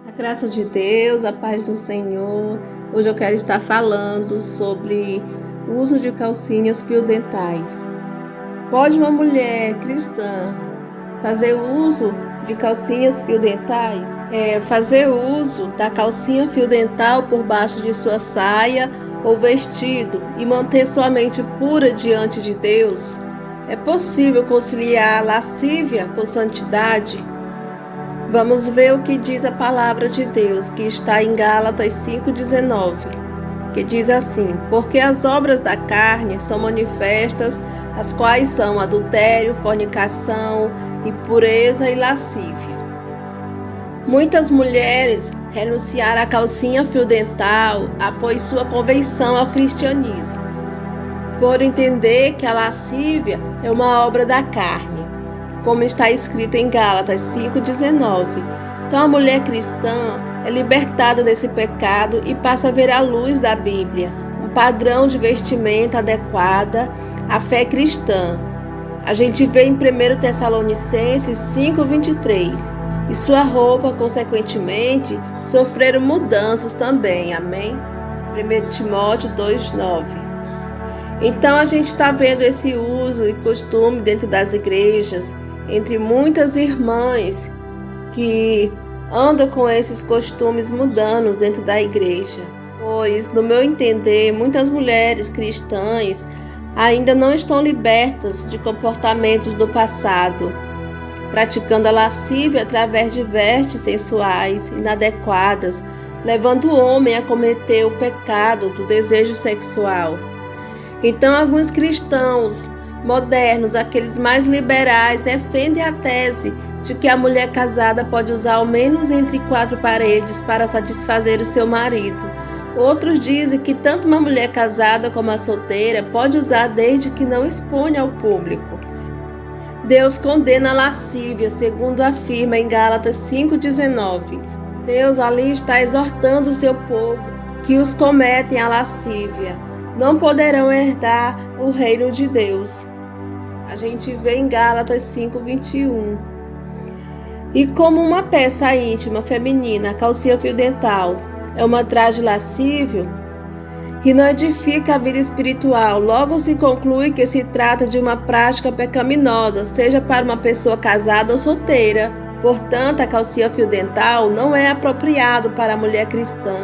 A graça de Deus, a paz do Senhor. Hoje eu quero estar falando sobre o uso de calcinhas fio-dentais. Pode uma mulher cristã fazer uso de calcinhas fio-dentais? Fazer uso da calcinha fio-dental por baixo de sua saia ou vestido e manter sua mente pura diante de Deus? É possível conciliar a lascívia com santidade? Vamos ver o que diz a palavra de Deus, que está em Gálatas 5,19, que diz assim: porque as obras da carne são manifestas, as quais são adultério, fornicação, impureza e lascívia. Muitas mulheres renunciaram à calcinha fio-dental após sua conversão ao cristianismo, por entender que a lascívia é uma obra da carne, como está escrito em Gálatas 5,19. Então a mulher cristã é libertada desse pecado e passa a ver a luz da Bíblia, um padrão de vestimenta adequada à fé cristã. A gente vê em 1 Tessalonicenses 5,23. E sua roupa, consequentemente, sofreram mudanças também. Amém? 1 Timóteo 2,9. Então a gente está vendo esse uso e costume dentro das igrejas, entre muitas irmãs que andam com esses costumes mundanos dentro da igreja. Pois, no meu entender, muitas mulheres cristãs ainda não estão libertas de comportamentos do passado, praticando a lascívia através de vestes sensuais, inadequadas, levando o homem a cometer o pecado do desejo sexual. Então, alguns cristãos modernos, aqueles mais liberais, defendem a tese de que a mulher casada pode usar ao menos entre 4 paredes para satisfazer o seu marido. Outros dizem que tanto uma mulher casada como a solteira pode usar desde que não exponha ao público. Deus condena a lascívia, segundo afirma em Gálatas 5,19. Deus ali está exortando o seu povo que os cometem a lascívia não poderão herdar o reino de Deus. A gente vê em Gálatas 5,21. E como uma peça íntima feminina, a calcinha fio-dental é uma traje lascívio e não edifica a vida espiritual, logo se conclui que se trata de uma prática pecaminosa, seja para uma pessoa casada ou solteira. Portanto, a calcinha fio-dental não é apropriado para a mulher cristã,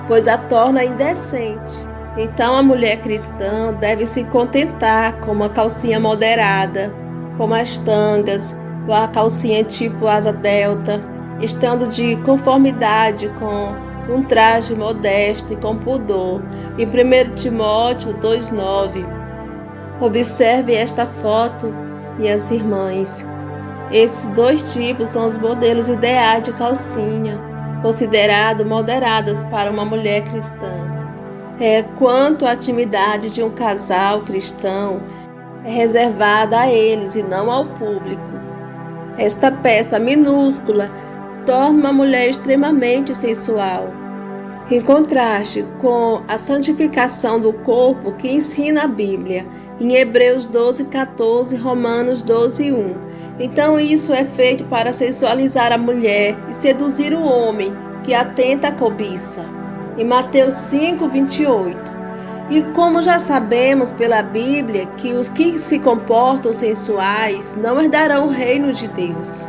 pois a torna indecente. Então a mulher cristã deve se contentar com uma calcinha moderada, como as tangas, ou a calcinha tipo asa delta, estando de conformidade com um traje modesto e com pudor. Em 1 Timóteo 2,9. Observe esta foto, minhas irmãs. Esses 2 tipos são os modelos ideais de calcinha, considerados moderadas para uma mulher cristã. Quanto à intimidade de um casal cristão, é reservada a eles e não ao público. Esta peça minúscula torna uma mulher extremamente sensual, em contraste com a santificação do corpo que ensina a Bíblia, em Hebreus 12,14, Romanos 12,1. Então isso é feito para sensualizar a mulher e seduzir o homem que atenta à cobiça. Em Mateus 5,28. E como já sabemos pela Bíblia que os que se comportam sensuais não herdarão o reino de Deus.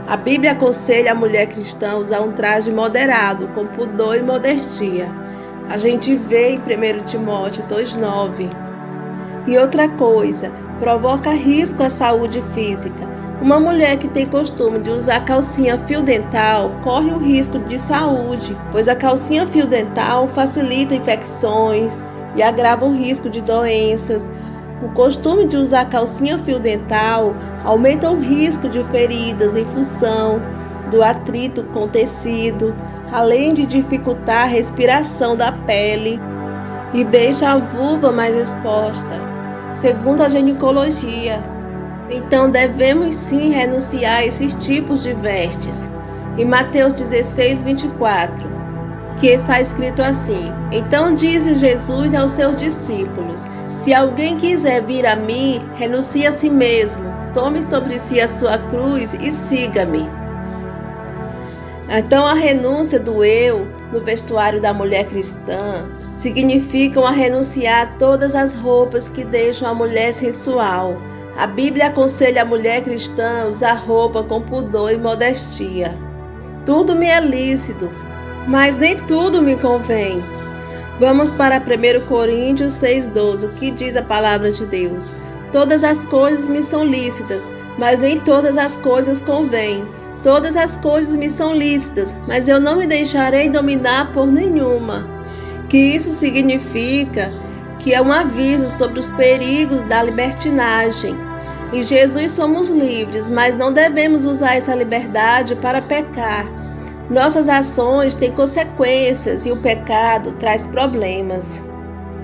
A Bíblia aconselha a mulher cristã a usar um traje moderado, com pudor e modestia. A gente vê em 1 Timóteo 2,9. E outra coisa, provoca risco à saúde física. Uma mulher que tem costume de usar calcinha fio-dental corre o risco de saúde, pois a calcinha fio-dental facilita infecções e agrava o risco de doenças. O costume de usar calcinha fio-dental aumenta o risco de feridas em função do atrito com tecido, além de dificultar a respiração da pele e deixa a vulva mais exposta, segundo a ginecologia. Então devemos sim renunciar a esses tipos de vestes. Em Mateus 16,24, que está escrito assim: então disse Jesus aos seus discípulos: se alguém quiser vir a mim, renuncie a si mesmo, tome sobre si a sua cruz e siga-me. Então, a renúncia do eu no vestuário da mulher cristã significa renunciar a todas as roupas que deixam a mulher sensual. A Bíblia aconselha a mulher cristã a usar roupa com pudor e modestia. Tudo me é lícito, mas nem tudo me convém. Vamos para 1 Coríntios 6,12, o que diz a palavra de Deus. Todas as coisas me são lícitas, mas nem todas as coisas convêm. Todas as coisas me são lícitas, mas eu não me deixarei dominar por nenhuma. Que isso significa que é um aviso sobre os perigos da libertinagem. Em Jesus somos livres, mas não devemos usar essa liberdade para pecar. Nossas ações têm consequências e o pecado traz problemas.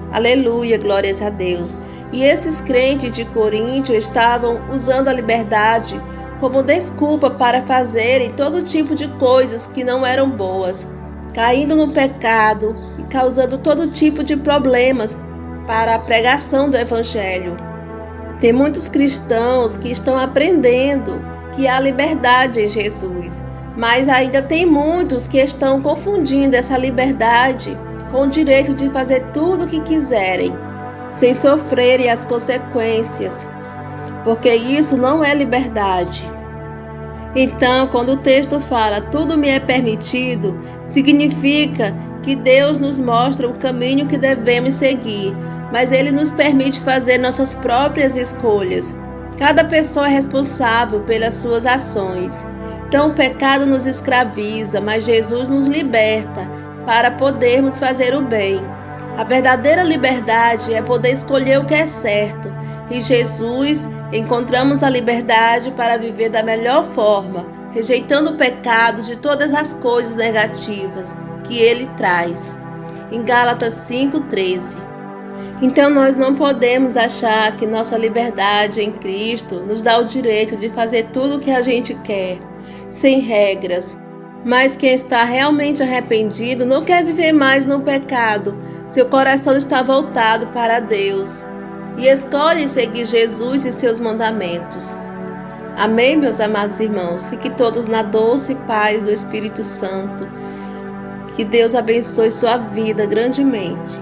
Aleluia, glórias a Deus. E esses crentes de Coríntio estavam usando a liberdade como desculpa para fazerem todo tipo de coisas que não eram boas, caindo no pecado e causando todo tipo de problemas para a pregação do Evangelho. Tem muitos cristãos que estão aprendendo que há liberdade em Jesus, mas ainda tem muitos que estão confundindo essa liberdade com o direito de fazer tudo o que quiserem, sem sofrerem as consequências, porque isso não é liberdade. Então, quando o texto fala tudo me é permitido, significa que Deus nos mostra o caminho que devemos seguir, mas Ele nos permite fazer nossas próprias escolhas. Cada pessoa é responsável pelas suas ações. Então, o pecado nos escraviza, mas Jesus nos liberta para podermos fazer o bem. A verdadeira liberdade é poder escolher o que é certo. Em Jesus, encontramos a liberdade para viver da melhor forma, rejeitando o pecado de todas as coisas negativas que ele traz. Em Gálatas 5:13. Então nós não podemos achar que nossa liberdade em Cristo nos dá o direito de fazer tudo o que a gente quer, sem regras. Mas quem está realmente arrependido não quer viver mais no pecado. Seu coração está voltado para Deus e escolhe seguir Jesus e seus mandamentos. Amém, meus amados irmãos? Fiquem todos na doce paz do Espírito Santo. Que Deus abençoe sua vida grandemente.